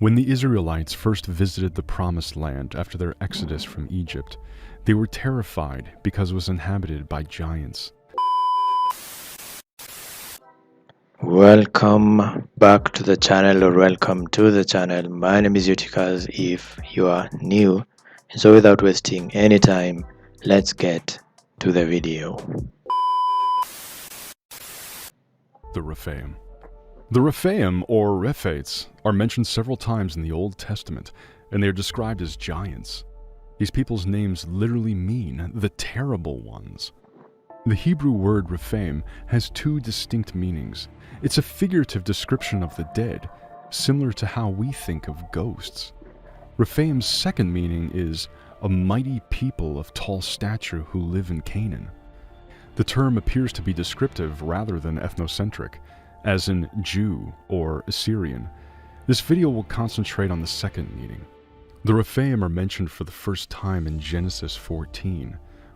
When the Israelites first visited the Promised Land after their exodus from Egypt, they were terrified because it was inhabited by giants. Welcome back to the channel, or welcome to the channel. My name is Utikas if you are new. So without wasting any time, let's get to the video. The Rephaim. The Rephaim, or Rephaites, are mentioned several times in the Old Testament, and they are described as giants. These people's names literally mean the terrible ones. The Hebrew word Rephaim has two distinct meanings. It's a figurative description of the dead, similar to how we think of ghosts. Rephaim's second meaning is a mighty people of tall stature who live in Canaan. The term appears to be descriptive rather than ethnocentric, as in Jew or Assyrian. This video will concentrate on the second meaning. The Rephaim are mentioned for the first time in Genesis 14,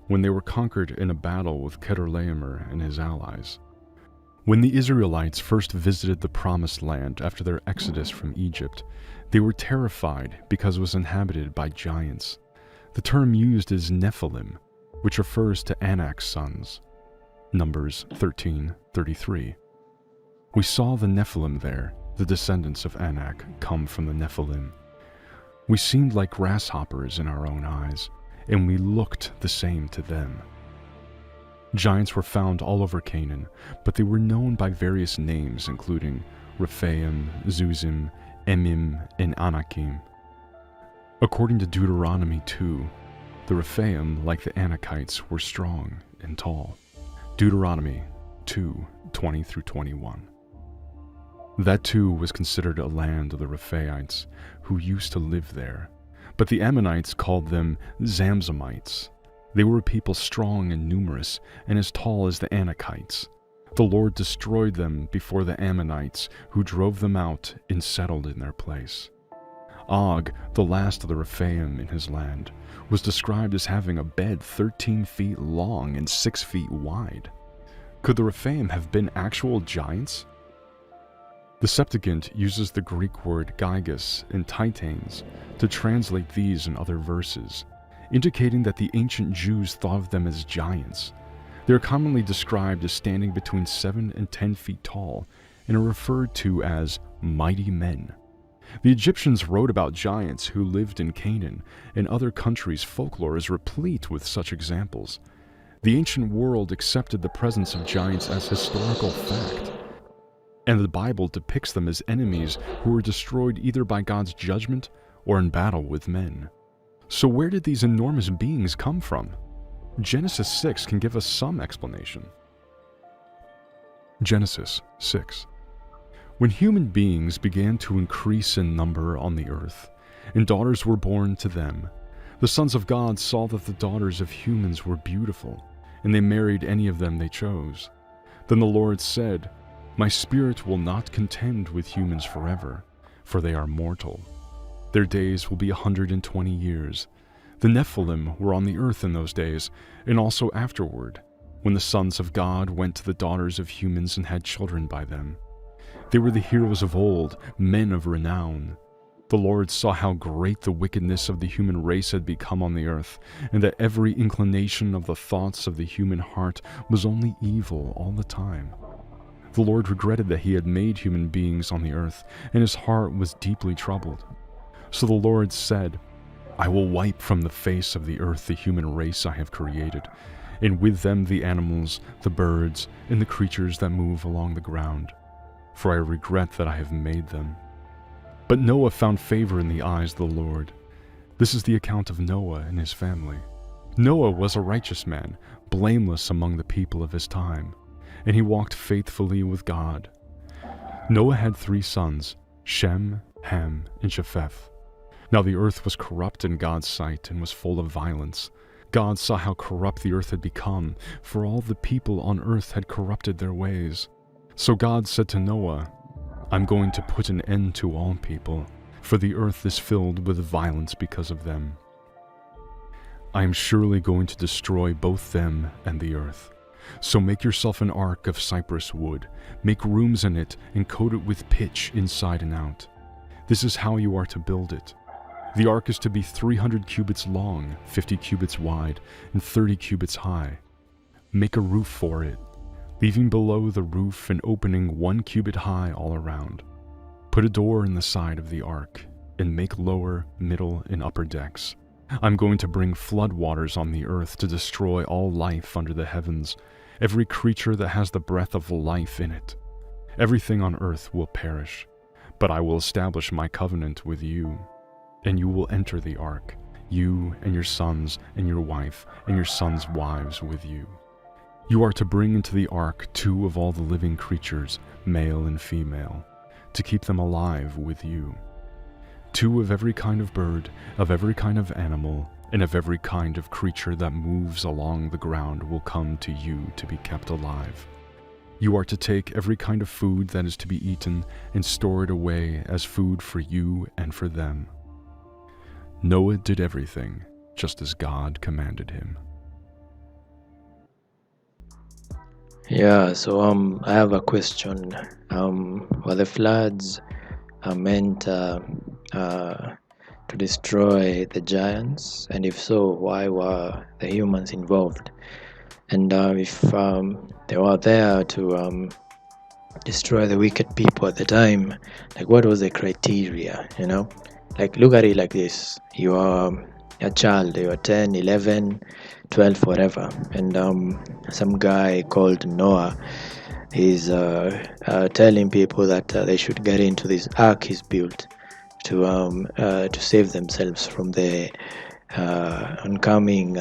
when they were conquered in a battle with Chedorlaomer and his allies. When the Israelites first visited the Promised Land after their exodus from Egypt, they were terrified because it was inhabited by giants. The term used is Nephilim, which refers to Anak's sons. Numbers 13:33. We saw the Nephilim there, the descendants of Anak, come from the Nephilim. We seemed like grasshoppers in our own eyes, and we looked the same to them. Giants were found all over Canaan, but they were known by various names including Rephaim, Zuzim, Emim, and Anakim. According to Deuteronomy 2, the Rephaim, like the Anakites, were strong and tall. Deuteronomy 2:20-21. That too was considered a land of the Rephaites, who used to live there, but the Ammonites called them Zamzamites. They were a people strong and numerous, and as tall as the Anakites. The Lord destroyed them before the Ammonites, who drove them out and settled in their place. Og, the last of the Rephaim in his land, was described as having a bed 13 feet long and 6 feet wide. Could the Rephaim have been actual giants? The Septuagint uses the Greek word gygus and titanes to translate these and other verses, indicating that the ancient Jews thought of them as giants. They are commonly described as standing between 7 and 10 feet tall and are referred to as mighty men. The Egyptians wrote about giants who lived in Canaan, and other countries' folklore is replete with such examples. The ancient world accepted the presence of giants as historical fact, and the Bible depicts them as enemies who were destroyed either by God's judgment or in battle with men. So where did these enormous beings come from? Genesis 6 can give us some explanation. Genesis 6. When human beings began to increase in number on the earth, and daughters were born to them, the sons of God saw that the daughters of humans were beautiful, and they married any of them they chose. Then the Lord said, "My spirit will not contend with humans forever, for they are mortal. Their days will be 120 years. The Nephilim were on the earth in those days, and also afterward, when the sons of God went to the daughters of humans and had children by them. They were the heroes of old, men of renown. The Lord saw how great the wickedness of the human race had become on the earth, and that every inclination of the thoughts of the human heart was only evil all the time. The Lord regretted that he had made human beings on the earth, and his heart was deeply troubled. So the Lord said, I will wipe from the face of the earth the human race I have created, and with them the animals, the birds, and the creatures that move along the ground, for I regret that I have made them. But Noah found favor in the eyes of the Lord. This is the account of Noah and his family. Noah was a righteous man, blameless among the people of his time, and he walked faithfully with God. Noah had 3 sons, Shem, Ham, and Japheth. Now the earth was corrupt in God's sight and was full of violence. God saw how corrupt the earth had become, for all the people on earth had corrupted their ways. So God said to Noah, I'm going to put an end to all people, for the earth is filled with violence because of them. I am surely going to destroy both them and the earth. So make yourself an ark of cypress wood, make rooms in it, and coat it with pitch inside and out. This is how you are to build it. The ark is to be 300 cubits long, 50 cubits wide, and 30 cubits high. Make a roof for it, leaving below the roof an opening 1 cubit high all around. Put a door in the side of the ark, and make lower, middle, and upper decks. I'm going to bring flood waters on the earth to destroy all life under the heavens, every creature that has the breath of life in it. Everything on earth will perish, but I will establish my covenant with you, and you will enter the ark, you and your sons and your wife and your sons' wives with you. You are to bring into the ark 2 of all the living creatures, male and female, to keep them alive with you. 2 of every kind of bird, of every kind of animal, and of every kind of creature that moves along the ground will come to you to be kept alive. You are to take every kind of food that is to be eaten and store it away as food for you and for them. Noah did everything just as God commanded him. Yeah, so I have a question. Were the floods meant to destroy the giants, and if so, why were the humans involved? And if they were there to destroy the wicked people at the time, like what was the criteria, you know? Like look at it like this: you are a child, you are 10, 11, 12, whatever, and some guy called Noah is telling people that they should get into this ark he's built to save themselves from the oncoming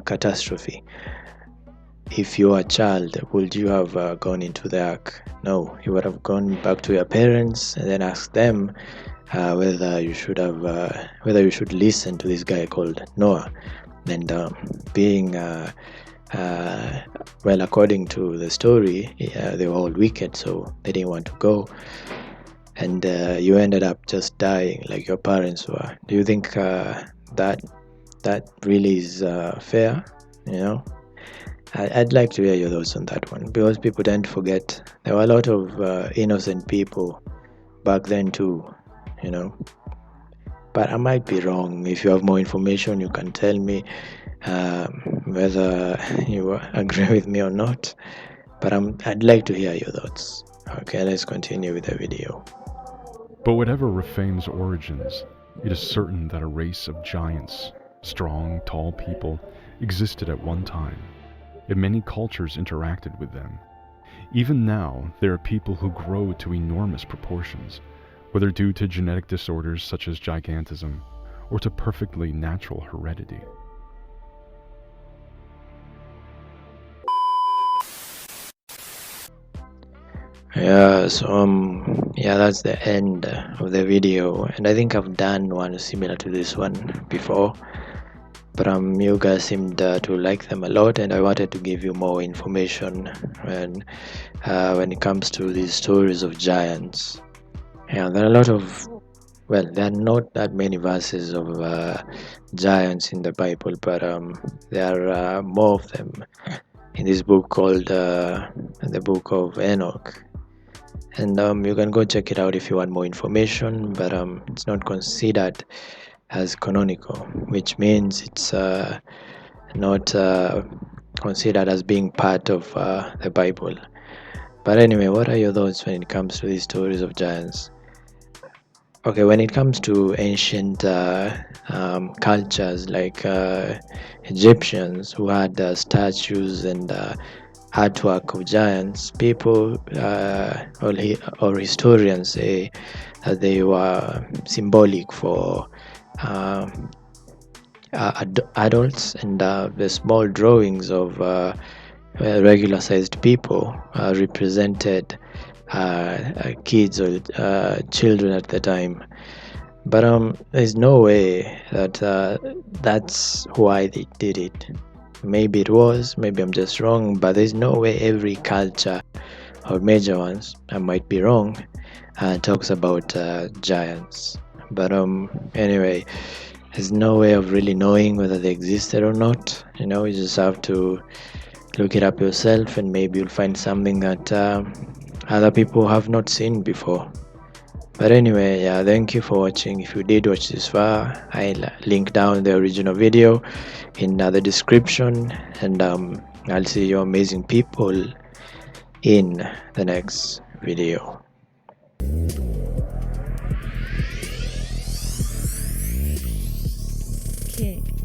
catastrophe. If you are a child, would you have gone into the ark? No, you would have gone back to your parents and then asked them whether you should listen to this guy called Noah. And being well, according to the story, they were all wicked, so they didn't want to go. And you ended up just dying like your parents were. Do you think that really is fair? You know, I'd like to hear your thoughts on that one, because people tend to forget there were a lot of innocent people back then too, you know. But I might be wrong. If you have more information, you can tell me whether you agree with me or not. But I'd like to hear your thoughts. Okay, let's continue with the video. But whatever Rephaim's origins, it is certain that a race of giants, strong, tall people, existed at one time, and many cultures interacted with them. Even now, there are people who grow to enormous proportions, whether due to genetic disorders such as gigantism, or to perfectly natural heredity. Yeah, so yeah, that's the end of the video, and I think I've done one similar to this one before, but you guys seemed to like them a lot, and I wanted to give you more information when it comes to these stories of giants. Yeah, there are a lot of, well, there are not that many verses of giants in the Bible, but there are more of them in this book called the Book of Enoch. And you can go check it out if you want more information, but it's not considered as canonical, which means it's not considered as being part of the Bible. But anyway, what are your thoughts when it comes to these stories of giants? Okay, when it comes to ancient cultures like Egyptians who had statues and artwork of giants, people or historians say that they were symbolic for adults, and the small drawings of regular sized people represented kids or children at the time. But there's no way that that's why they did it. Maybe it was, maybe I'm just wrong, but there's no way every culture or major ones, I might be wrong, talks about giants. But anyway, there's no way of really knowing whether they existed or not. You know, you just have to look it up yourself, and maybe you'll find something that other people have not seen before. But anyway, yeah, thank you for watching. If you did watch this far, I'll link down the original video in the description, and I'll see you amazing people in the next video. Kick.